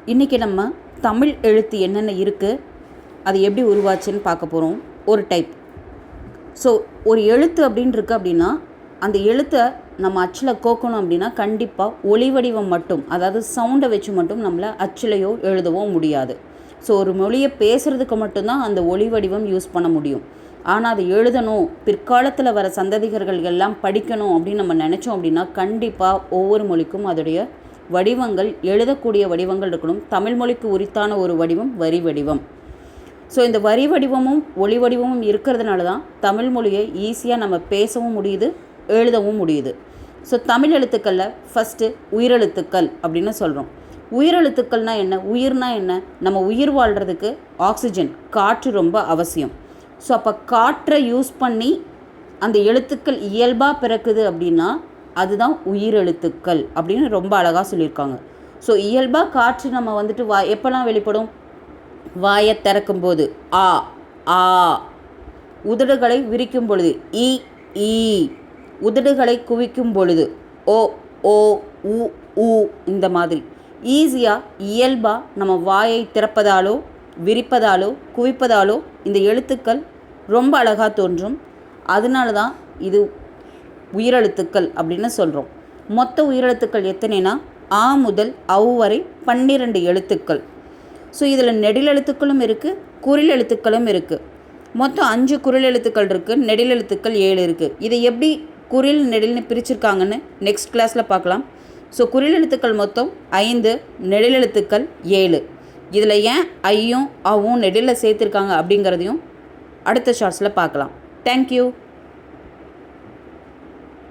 இன்றைக்கி நம்ம தமிழ் எழுத்து என்னென்ன இருக்குது, அது எப்படி உருவாச்சுன்னு பார்க்க போகிறோம். ஒரு டைப். ஸோ ஒரு எழுத்து அப்படின்னு இருக்குது அப்படின்னா, அந்த எழுத்தை நம்ம அச்சில் கோக்கணும் அப்படின்னா கண்டிப்பாக ஒலி வடிவம் மட்டும், அதாவது சவுண்டை வச்சு மட்டும் நம்மளை அச்சிலையோ எழுதவோ முடியாது. ஸோ ஒரு மொழியை பேசுகிறதுக்கு மட்டும்தான் அந்த ஒலி வடிவம் யூஸ் பண்ண முடியும். ஆனால் அதை எழுதணும், பிற்காலத்தில் வர சந்ததிகர்கள் எல்லாம் படிக்கணும் அப்படின்னு நம்ம நினச்சோம் அப்படின்னா கண்டிப்பாக ஒவ்வொரு மொழிக்கும் அதோடைய வடிவங்கள், எழுதக்கூடிய வடிவங்கள் இருக்கணும். தமிழ் மொழிக்கு உரித்தான ஒரு வடிவம் வரி வடிவம். ஸோ இந்த வரி வடிவமும் ஒலி வடிவமும் இருக்கிறதுனால தான் தமிழ் மொழியை ஈஸியாக நம்ம பேசவும் முடியுது, எழுதவும் முடியுது. ஸோ தமிழ் எழுத்துக்களில் ஃபஸ்ட்டு உயிரெழுத்துக்கள் அப்படின்னு சொல்கிறோம். உயிரெழுத்துக்கள்னால் என்ன, உயிர்னா என்ன? நம்ம உயிர் வாழ்கிறதுக்கு ஆக்சிஜன், காற்று ரொம்ப அவசியம். ஸோ அப்போ காற்றை யூஸ் பண்ணி அந்த எழுத்துக்கள் இயல்பாக பிறக்குது அப்படின்னா அதுதான் உயிரெழுத்துக்கள் அப்படின்னு ரொம்ப அழகாக சொல்லியிருக்காங்க. ஸோ இயல்பாக காற்று நம்ம வந்துட்டு எப்போல்லாம் வெளிப்படும்? வாயை திறக்கும் போது ஆ ஆ, உதடுகளை விரிக்கும் பொழுது இ ஈ, உதடுகளை குவிக்கும் பொழுது ஓ ஓ உ ஊ, இந்த மாதிரி ஈஸியாக இயல்பாக நம்ம வாயை திறப்பதாலோ விரிப்பதாலோ குவிப்பதாலோ இந்த எழுத்துக்கள் ரொம்ப அழகாக தோன்றும். அதனால தான் இது உயிரெழுத்துக்கள் அப்படின்னு சொல்கிறோம். மொத்த உயிரெழுத்துக்கள் எத்தனைனா ஆ முதல் ஔ வரை 12 எழுத்துக்கள். ஸோ இதில் நெடில் எழுத்துக்களும் இருக்குது, குறில் எழுத்துக்களும் இருக்குது. மொத்தம் 5 குறில் எழுத்துக்கள் இருக்குது, நெடில் எழுத்துக்கள் 7 இருக்குது. இதை எப்படி குறில் நெடில்னு பிரிச்சிருக்காங்கன்னு நெக்ஸ்ட் கிளாஸில் பார்க்கலாம். ஸோ குறில் எழுத்துக்கள் மொத்தம் 5, நெடில் எழுத்துக்கள் 7. இதில் ஏன் ஐயும் அவும் நெடிலில் சேர்த்துருக்காங்க அப்படிங்கிறதையும் அடுத்த ஷார்ட்ஸில் பார்க்கலாம். தேங்க்யூ.